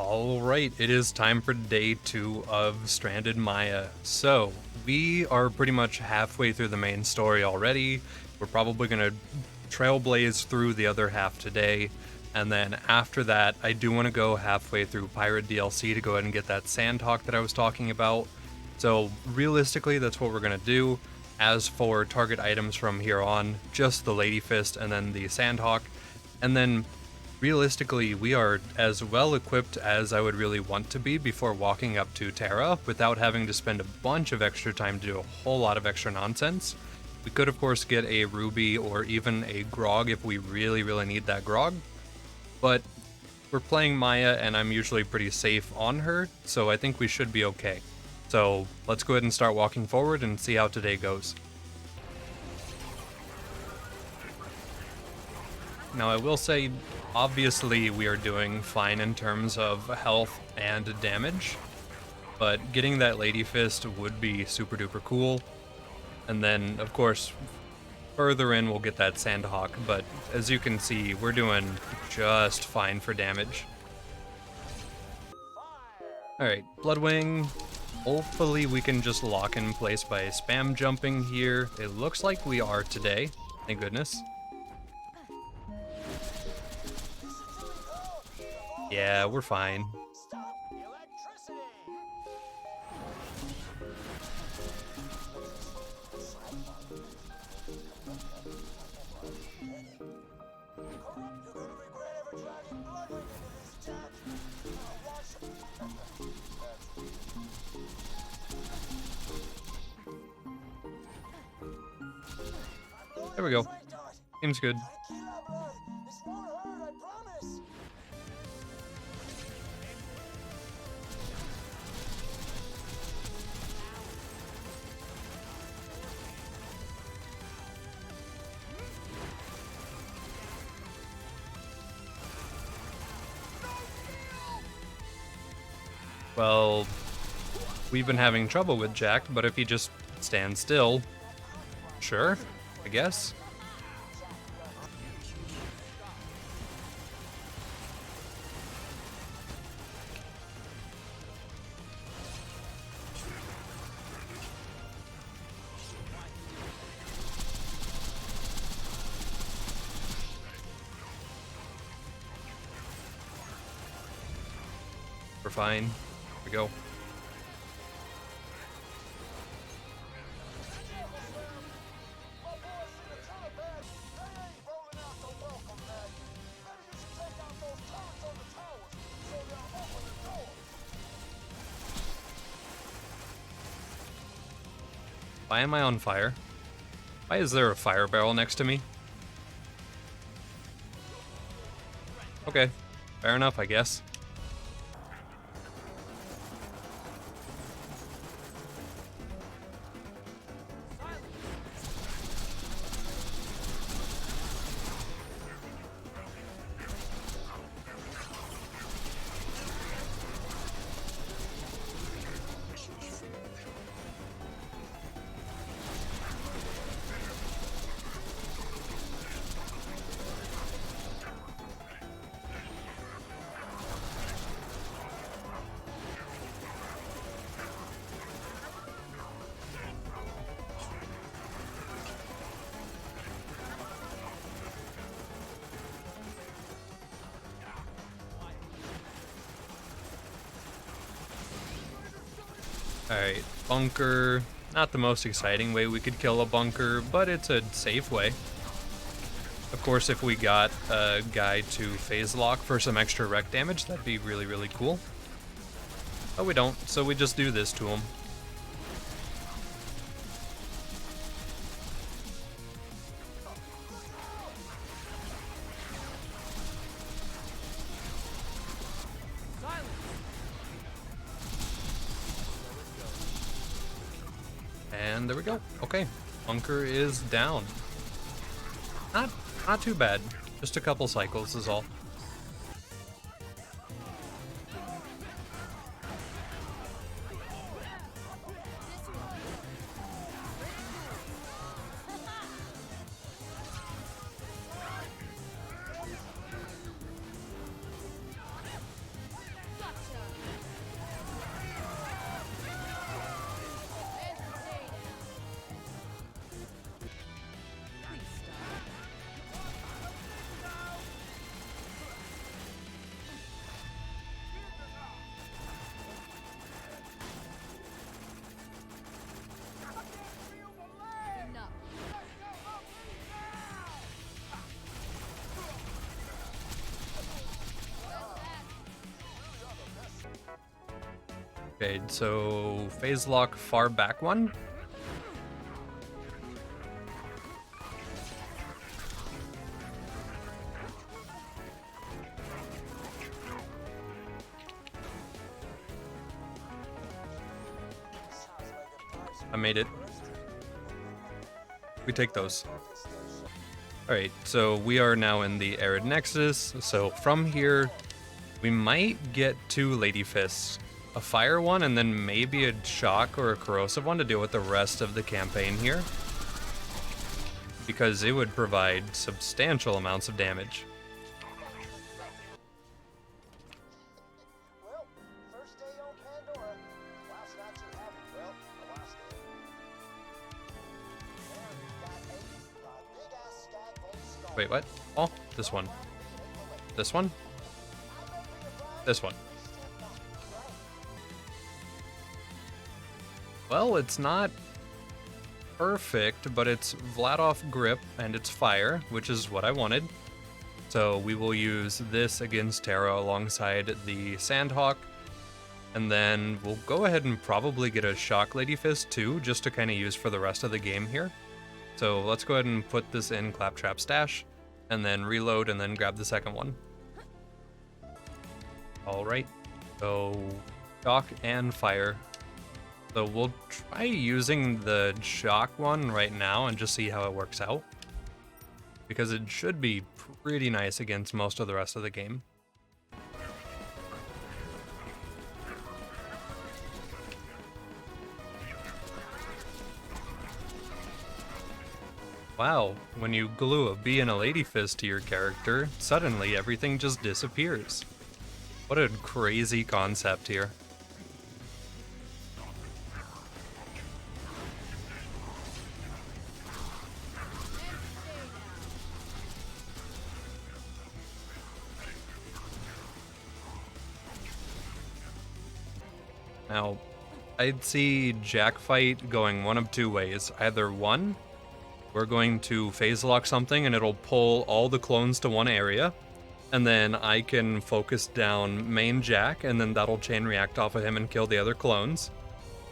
Alright, it is time for day 2 of Stranded Maya. So, we are pretty much halfway through the main story already. We're probably going to trailblaze through the other half today. And then after that, I do want to go halfway through Pirate DLC to go ahead and get that Sandhawk that I was talking about. So, realistically, that's what we're going to do. As for target items from here on, just the Lady Fist and then the Sandhawk. And then realistically, we are as well equipped as I would really want to be before walking up to Terra without having to spend a bunch of extra time to do a whole lot of extra nonsense. We could, of course, get a Ruby or even a Grog if we really need that Grog, but we're playing Maya and I'm usually pretty safe on her, so I think we should be okay. So let's go ahead and start walking forward and see how today goes. Now I will say, obviously we are doing fine in terms of health and damage, but getting that Lady Fist would be super duper cool. And then, of course, further in we'll get that Sandhawk, but as you can see, we're doing just fine for damage. Alright, Bloodwing. Hopefully we can just lock in place by spam jumping here. It looks like we are today, thank goodness. Yeah, we're fine. There we go. Seems good. Well, we've been having trouble with Jack, but if he just stands still, sure, I guess. We're fine. Here we go. Why am I on fire? Why is there a fire barrel next to me? Okay, fair enough, I guess. Alright, bunker. Not the most exciting way we could kill a bunker, but it's a safe way. Of course, if we got a guy to phase lock for some extra wreck damage, that'd be really cool. But we don't, so we just do this to him. And there we go. Okay, bunker is down. Not too bad. Just a couple cycles is all. Okay, so phase lock far back one. I made it. We take those. Alright, so we are now in the Arid Nexus, so from here, we might get 2 Lady Fists. A fire one, and then maybe a shock or a corrosive one to deal with the rest of the campaign here. Because it would provide substantial amounts of damage. Wait, what? Oh, this one. This one? This one. Well, it's not perfect, but it's Vladoff grip and it's fire, which is what I wanted. So we will use this against Terra alongside the Sandhawk. And then we'll go ahead and probably get a Shock Lady Fist too, just to kind of use for the rest of the game here. So let's go ahead and put this in Claptrap Stash, and then reload, and then grab the second one. Alright, so shock and fire. So we'll try using the shock one right now and just see how it works out. Because it should be pretty nice against most of the rest of the game. Wow, when you glue a bee and a lady fist to your character, suddenly everything just disappears. What a crazy concept here. Now, I'd see Jackfight going one of 2 ways. Either one, we're going to phase lock something and it'll pull all the clones to one area, and then I can focus down main Jack, and then that'll chain react off of him and kill the other clones.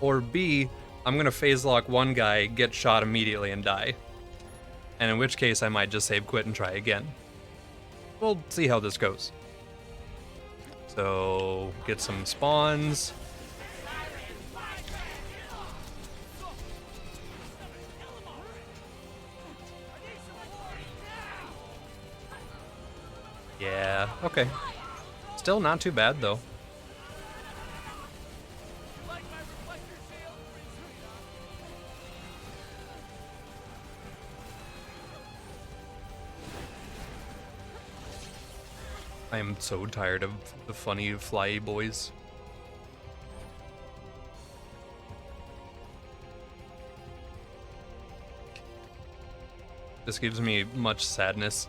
Or B, I'm gonna phase lock one guy, get shot immediately, and die. And in which case I might just save quit and try again. We'll see how this goes. So, get some spawns. Yeah, okay. Still not too bad, though. I am so tired of the funny fly boys. This gives me much sadness.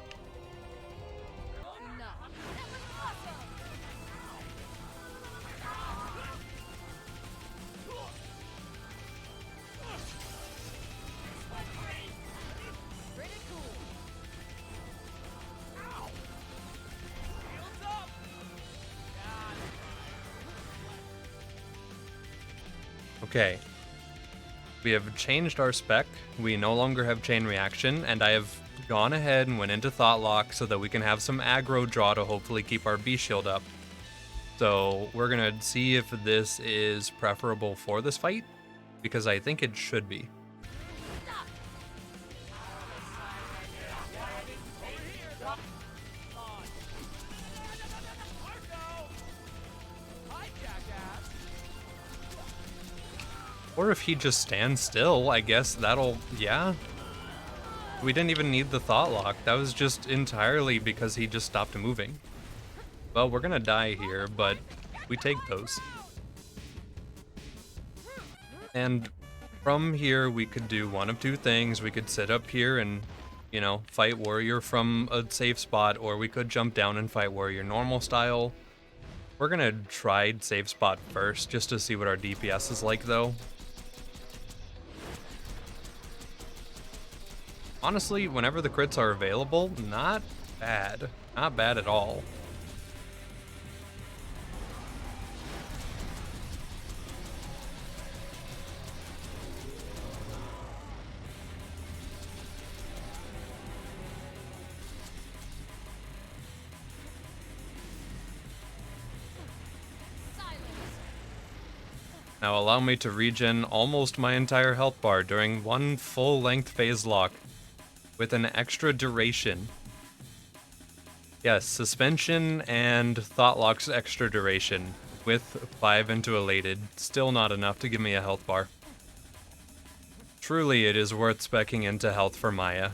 Okay, we have changed our spec, we no longer have chain reaction, and I have gone ahead and went into Thoughtlock so that we can have some aggro draw to hopefully keep our B shield up. So we're gonna see if this is preferable for this fight, because I think it should be. Or if he just stands still, I guess that'll, yeah. We didn't even need the Thoughtlock. That was just entirely because he just stopped moving. Well, we're gonna die here, but we take those. And from here, we could do one of 2 things. We could sit up here and, you know, fight Warrior from a safe spot, or we could jump down and fight Warrior normal style. We're gonna try safe spot first, just to see what our DPS is like, though. Honestly, whenever the crits are available, not bad. Not bad at all. Now allow me to regen almost my entire health bar during one full-length phase lock with an extra duration. Yes, suspension and Thoughtlock's extra duration with 5 into elated. Still not enough to give me a health bar. Truly, it is worth speccing into health for Maya.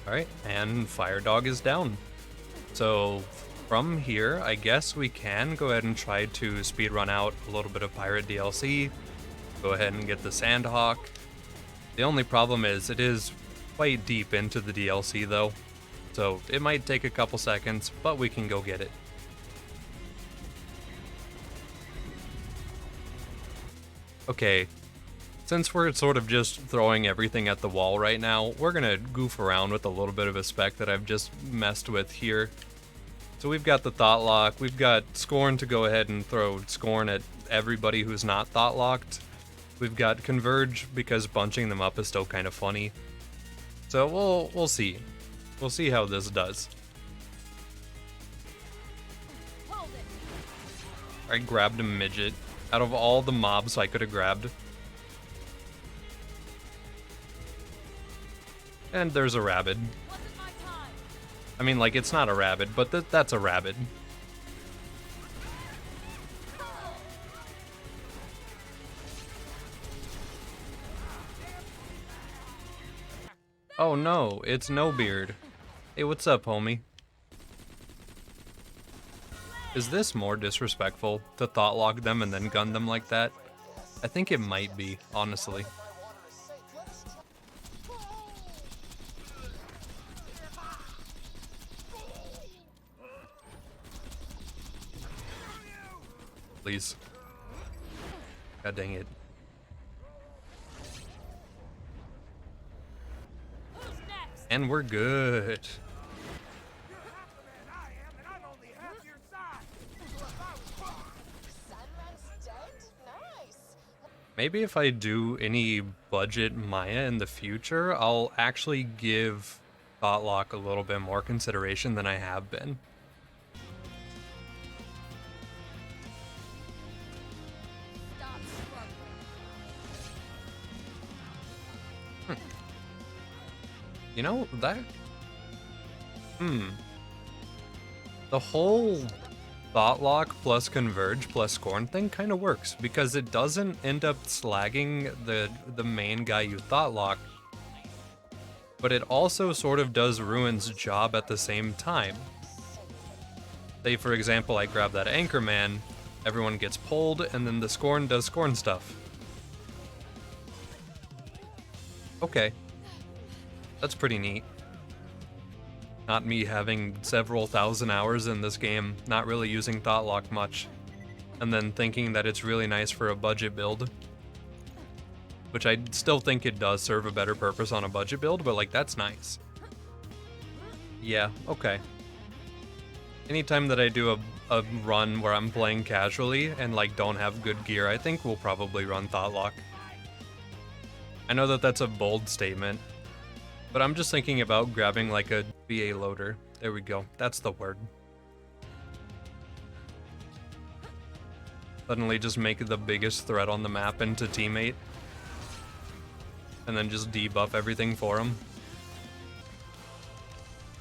Alright, and Fire Dog is down. So from here, I guess we can go ahead and try to speedrun out a little bit of Pirate DLC. Go ahead and get the Sandhawk. The only problem is it is quite deep into the DLC though, so it might take a couple seconds, but we can go get it. Okay, since we're sort of just throwing everything at the wall right now, we're gonna goof around with a little bit of a spec that I've just messed with here. So we've got the Thoughtlock, we've got Scorn to go ahead and throw Scorn at everybody who's not Thoughtlocked. We've got Converge because bunching them up is still kind of funny. So we'll see. We'll see how this does. I grabbed a midget. Out of all the mobs I could have grabbed. And there's a rabbit. I mean, like, it's not a rabbit, but that's a rabbit. Oh no, it's No Beard. Hey, what's up, homie? Is this more disrespectful to Thoughtlock them and then gun them like that? I think it might be, honestly. Please. God dang it. And we're good. Maybe if I do any budget Maya in the future, I'll actually give Thoughtlock a little bit more consideration than I have been. You know, that... The whole Thoughtlock plus Converge plus Scorn thing kind of works, because it doesn't end up slagging the main guy you Thoughtlock, but it also sort of does Ruin's job at the same time. Say, for example, I grab that Anchorman, everyone gets pulled, and then the Scorn does Scorn stuff. Okay. That's pretty neat. Not me having several thousand hours in this game, not really using Thoughtlock much, and then thinking that it's really nice for a budget build. Which I still think it does serve a better purpose on a budget build, but like, that's nice. Yeah, okay. Anytime that I do a run where I'm playing casually and like don't have good gear, I think we'll probably run Thoughtlock. I know that that's a bold statement, but I'm just thinking about grabbing like a VA loader. There we go. That's the word. Suddenly just make the biggest threat on the map into teammate. And then just debuff everything for him.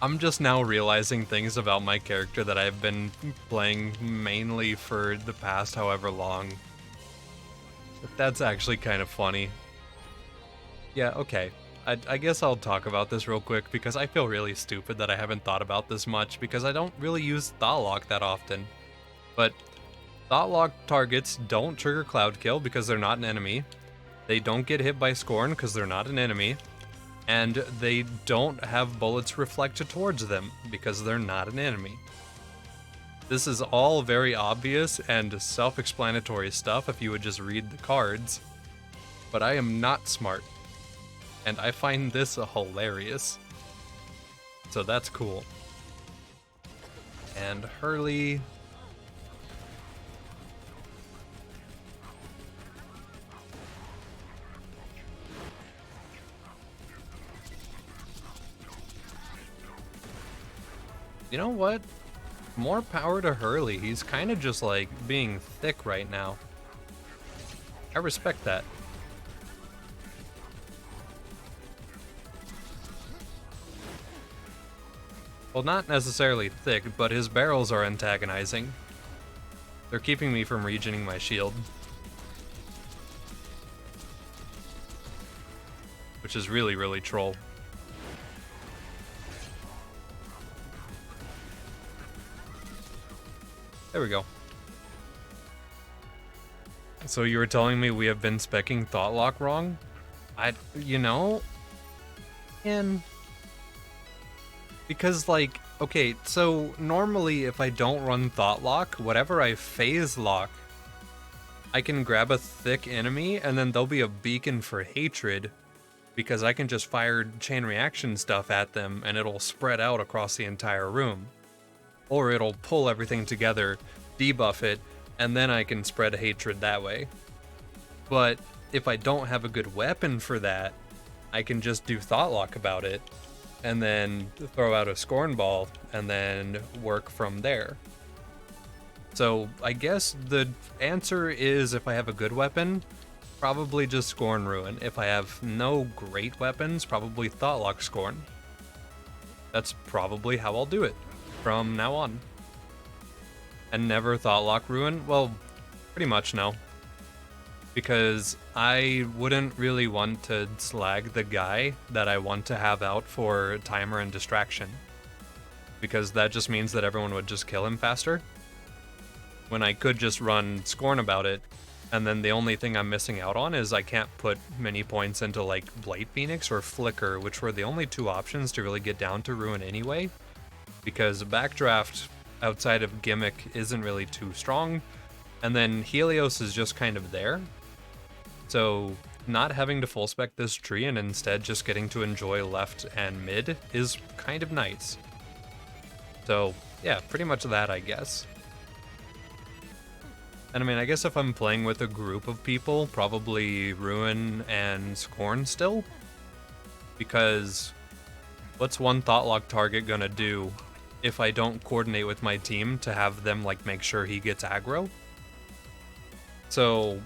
I'm just now realizing things about my character that I've been playing mainly for the past however long. But that's actually kind of funny. Yeah, okay. I guess I'll talk about this real quick because I feel really stupid that I haven't thought about this much because I don't really use Thoughtlock that often. But Thoughtlock targets don't trigger Cloud Kill because they're not an enemy. They don't get hit by Scorn because they're not an enemy. And they don't have bullets reflected towards them because they're not an enemy. This is all very obvious and self-explanatory stuff if you would just read the cards. But I am not smart. And I find this hilarious. So that's cool. And Hurley. You know what? More power to Hurley. He's kind of just like being thick right now. I respect that. Well, not necessarily thick, but his barrels are antagonizing. They're keeping me from regening my shield. Which is really, really troll. There we go. So you were telling me we have been speccing Thoughtlock wrong? You know, and because like, okay, so normally if I don't run Thoughtlock, whatever I phase lock, I can grab a thick enemy and then there'll be a beacon for hatred because I can just fire chain reaction stuff at them and it'll spread out across the entire room. Or it'll pull everything together, debuff it, and then I can spread hatred that way. But if I don't have a good weapon for that, I can just do Thoughtlock about it, and then throw out a Scorn Ball, and then work from there. So I guess the answer is if I have a good weapon, probably just Scorn Ruin. If I have no great weapons, probably Thoughtlock Scorn. That's probably how I'll do it from now on. And never Thoughtlock Ruin? Well, pretty much no. Because I wouldn't really want to slag the guy that I want to have out for timer and distraction. Because that just means that everyone would just kill him faster. When I could just run Scorn about it, and then the only thing I'm missing out on is I can't put many points into like Blade Phoenix or Flicker, which were the only two options to really get down to Ruin anyway. Because Backdraft outside of Gimmick isn't really too strong, and then Helios is just kind of there. So not having to full spec this tree and instead just getting to enjoy left and mid is kind of nice. So yeah, pretty much that, I guess. And I mean, I guess if I'm playing with a group of people, probably Ruin and Scorn still. Because what's one Thoughtlock target gonna do if I don't coordinate with my team to have them like make sure he gets aggro? So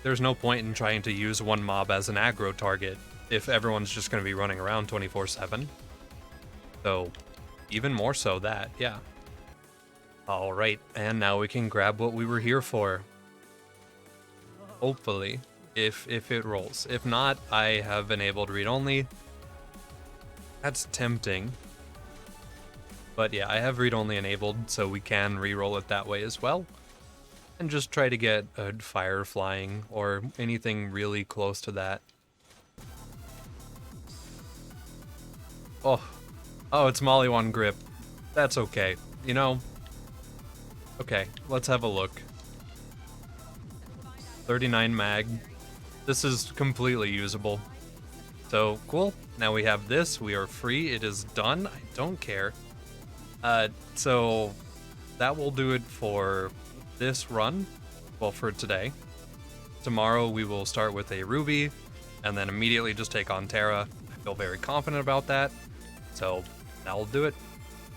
there's no point in trying to use one mob as an aggro target if everyone's just gonna be running around 24/7. So even more so that, yeah. Alright, and now we can grab what we were here for. Hopefully, if it rolls. If not, I have enabled read-only. That's tempting. But yeah, I have read-only enabled, so we can re-roll it that way as well. And just try to get a fire flying, or anything really close to that. Oh, it's Molly 1 grip. That's okay, you know? Okay, let's have a look. 39 mag. This is completely usable. So, cool. Now we have this. We are free. It is done. I don't care. So that will do it for this run. Well, for today. Tomorrow we will start with a Ruby, and then immediately just take on Terra. I feel very confident about that. So that'll do it.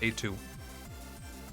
Day 2.